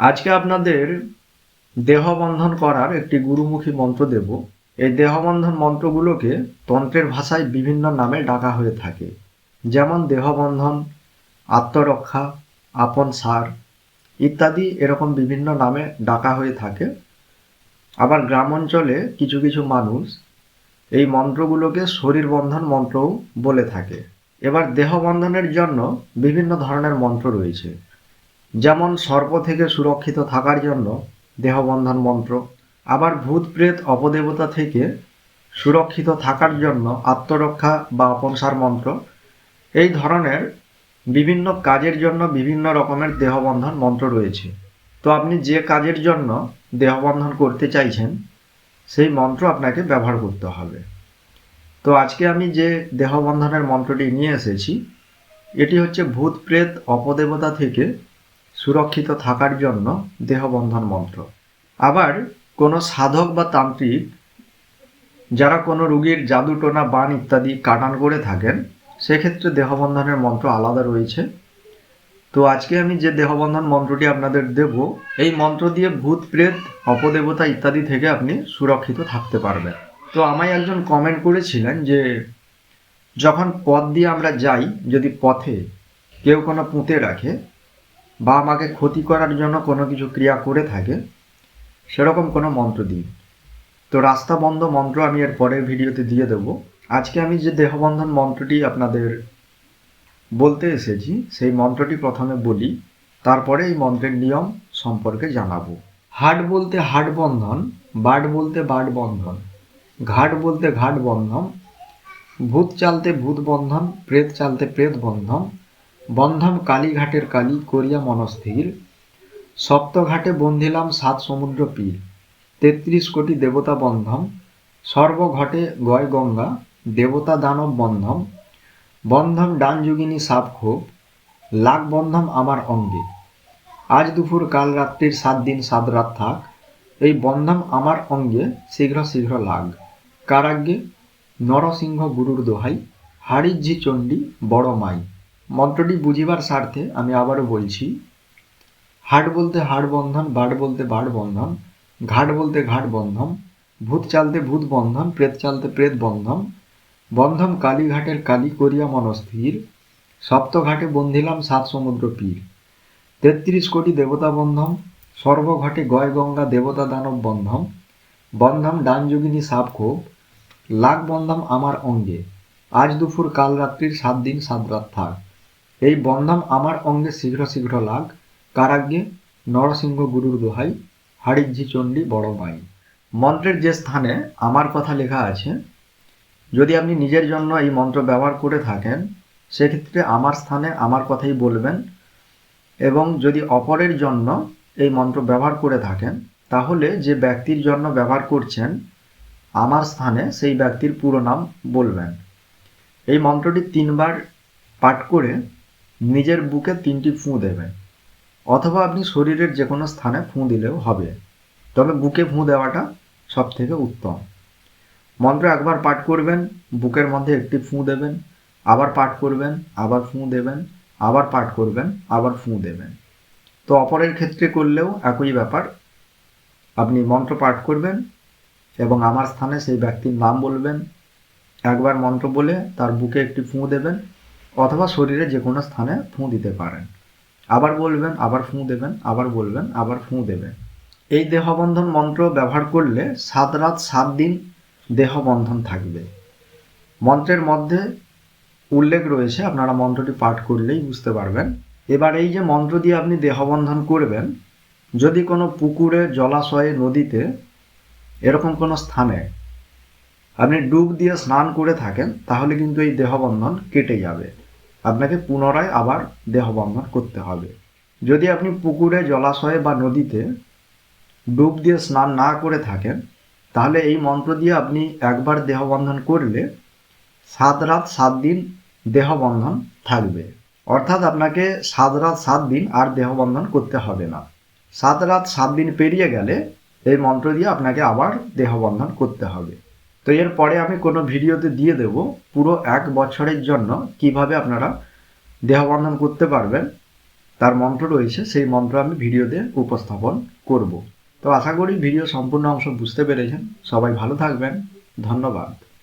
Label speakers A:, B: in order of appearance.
A: আজকে আপনাদের দেহবন্ধন করার একটি গুরুমুখী মন্ত্র দেব। এই দেহবন্ধন মন্ত্রগুলোকে তন্ত্রের ভাষায় বিভিন্ন নামে ডাকা হয়ে থাকে, যেমন দেহবন্ধন, আত্মরক্ষা, আপন সার ইত্যাদি এরকম বিভিন্ন নামে ডাকা হয়ে থাকে। আবার গ্রাম অঞ্চলে কিছু কিছু মানুষ এই মন্ত্রগুলোকে শরীর বন্ধন মন্ত্রও বলে থাকে। এবার দেহবন্ধনের জন্য বিভিন্ন ধরনের মন্ত্র রয়েছে, যেমন সর্প থেকে সুরক্ষিত থাকার জন্য দেহবন্ধন মন্ত্র, আবার ভূত প্রেত অপদেবতা থেকে সুরক্ষিত থাকার জন্য আত্মরক্ষা বা আপনসার মন্ত্র। এই ধরনের বিভিন্ন কাজের জন্য বিভিন্ন রকমের দেহবন্ধন মন্ত্র রয়েছে। তো আপনি যে কাজের জন্য দেহবন্ধন করতে চাইছেন সেই মন্ত্র আপনাকে ব্যবহার করতে হবে। তো আজকে আমি যে দেহবন্ধনের মন্ত্রটি নিয়ে এসেছি এটি হচ্ছে ভূত প্রেত অপদেবতা থেকে সুরক্ষিত থাকার জন্য দেহবন্ধন মন্ত্র। আবার কোনো সাধক বা তান্ত্রিক যারা কোনো রোগীর জাদুটোনা বান ইত্যাদি কাটান করে থাকেন সেক্ষেত্রে দেহবন্ধনের মন্ত্র আলাদা রয়েছে। তো আজকে আমি যে দেহবন্ধন মন্ত্রটি আপনাদের দেব, এই মন্ত্র দিয়ে ভূত প্রেত অপদেবতা ইত্যাদি থেকে আপনি সুরক্ষিত থাকতে পারবেন। তো আমায় একজন কমেন্ট করেছিলেন যে যখন পথ দিয়ে আমরা যাই, যদি পথে কেউ কোনো পুঁতে রাখে বা আমাকে ক্ষতি করার জন্য কোনো কিছু ক্রিয়া করে থাকে সেরকম কোনো মন্ত্র দিন। তো রাস্তা বন্ধ মন্ত্র আমি এর পরের ভিডিওতে দিয়ে দেবো। আজকে আমি যে দেহবন্ধন মন্ত্রটি আপনাদের বলতে এসেছি সেই মন্ত্রটি প্রথমে বলি, তারপরে এই মন্ত্রের নিয়ম সম্পর্কে জানাবো। হাট বলতে হাট বন্ধন, বাট বলতে বাট বন্ধন, ঘাট বলতে ঘাট বন্ধন, ভূত চালতে ভূত বন্ধন, প্রেত চালতে প্রেত বন্ধন, বন্ধন কালীঘাটের কালী করিয়া মনস্থির, সপ্তঘাটে বন্ধিলাম সাত সমুদ্র পীর, ৩৩ কোটি দেবতা বন্ধন, সর্বঘটে গয় গঙ্গা, দেবতা দানব বন্ধন, বন্ধন ডান যোগিনী সাপ ক্ষোভ, লাগ বন্ধন আমার অঙ্গে, আজ দুপুর কাল রাত্রির 7 দিন 7 রাত থাক, এই বন্ধন আমার অঙ্গে শীঘ্র শীঘ্র লাগ, কারাগ্যে নরসিংহ গুরুর দোহাই, হারিজ্ঝি চণ্ডী বড় মাই। মন্ত্রটি বুঝিবার স্বার্থে আমি আবারও বলছি। হাট বলতে হাট বন্ধন, বাট বলতে বাট বন্ধন, ঘাট বলতে ঘাট বন্ধন, ভূত চালতে ভূত বন্ধন, প্রেত চালতে প্রেত বন্ধন, বন্ধন কালীঘাটের কালী করিয়া মনস্থির, সপ্তঘাটে বন্ধিলাম সাত সমুদ্র পীর, ৩৩ কোটি দেবতা বন্ধন, সর্বঘটে গয় গঙ্গা দেবতা দানব বন্ধন, বন্ধন ডান যোগিনী সাপ ক্ষোভ, লাগ বন্ধন আমার অঙ্গে, আজ দুপুর কাল রাত্রির 7 দিন 7 রাত থাক, এই বন্ধন আমার অঙ্গে শীঘ্র শীঘ্র লাগ, কারাগ্যে নরসিংহ গুরুর দোহাই, হারিজ্ঝি চণ্ডী বড় মাই। মন্ত্রের যে স্থানে আমার কথা লেখা আছে, যদি আপনি নিজের জন্য এই মন্ত্র ব্যবহার করে থাকেন সেক্ষেত্রে আমার স্থানে আমার কথাই বলবেন, এবং যদি অপরের জন্য এই মন্ত্র ব্যবহার করে থাকেন তাহলে যে ব্যক্তির জন্য ব্যবহার করছেন আমার স্থানে সেই ব্যক্তির পুরো নাম বলবেন। এই মন্ত্রটি 3 বার পাঠ করে নিজের বুকে 3টি ফুঁ দেবেন, অথবা আপনি শরীরের যে কোনো স্থানে ফুঁ দিলেও হবে, তবে বুকে ফুঁ দেওয়াটা সব থেকে উত্তম। মন্ত্র একবার পাঠ করবেন, বুকের মধ্যে একটি ফুঁ দেবেন, আবার পাঠ করবেন, আবার ফুঁ দেবেন, আবার পাঠ করবেন, আবার ফুঁ দেবেন। তো অপরের ক্ষেত্রে করলেও একই ব্যাপার, আপনি মন্ত্র পাঠ করবেন এবং আমার স্থানে সেই ব্যক্তির নাম বলবেন, একবার মন্ত্র বলে তার বুকে একটি ফুঁ দেবেন, অথবা শরীরে যে কোনো স্থানে ফুঁ দিতে পারেন, আবার বলবেন, আবার ফুঁ দেবেন, আবার বলবেন, আবার ফুঁ দেবেন। এই দেহবন্ধন মন্ত্র ব্যবহার করলে 7 রাত 7 দিন দেহবন্ধন থাকবে। মন্ত্রের মধ্যে উল্লেখ রয়েছে, আপনারা মন্ত্রটি পাঠ করলেই বুঝতে পারবেন। এবার এই যে মন্ত্র দিয়ে আপনি দেহবন্ধন করবেন, যদি কোনো পুকুরে, জলাশয়ে, নদীতে এরকম কোনো স্থানে আপনি ডুব দিয়ে স্নান করে থাকেন তাহলে কিন্তু এই দেহবন্ধন কেটে যাবে, আপনাকে পুনরায় আবার দেহবন্ধন করতে হবে। যদি আপনি পুকুরে, জলাশয়ে বা নদীতে ডুব দিয়ে স্নান না করে থাকেন তাহলে এই মন্ত্র দিয়ে আপনি একবার দেহবন্ধন করলে 7 রাত 7 দিন দেহবন্ধন থাকবে, অর্থাৎ আপনাকে 7 রাত 7 দিন আর দেহবন্ধন করতে হবে না। 7 রাত 7 দিন পেরিয়ে গেলে এই মন্ত্র দিয়ে আপনাকে আবার দেহবন্ধন করতে হবে। তো এরপরে আমি কোনো ভিডিওতে দিয়ে দেব পুরো 1 বছরের জন্য কিভাবে আপনারা দেহবন্ধন করতে পারবেন তার মন্ত্র রয়েছে, সেই মন্ত্র আমি ভিডিওতে উপস্থাপন করব। তো আশা করি ভিডিও সম্পূর্ণ অংশ বুঝতে পেরেছেন। সবাই ভালো থাকবেন। ধন্যবাদ।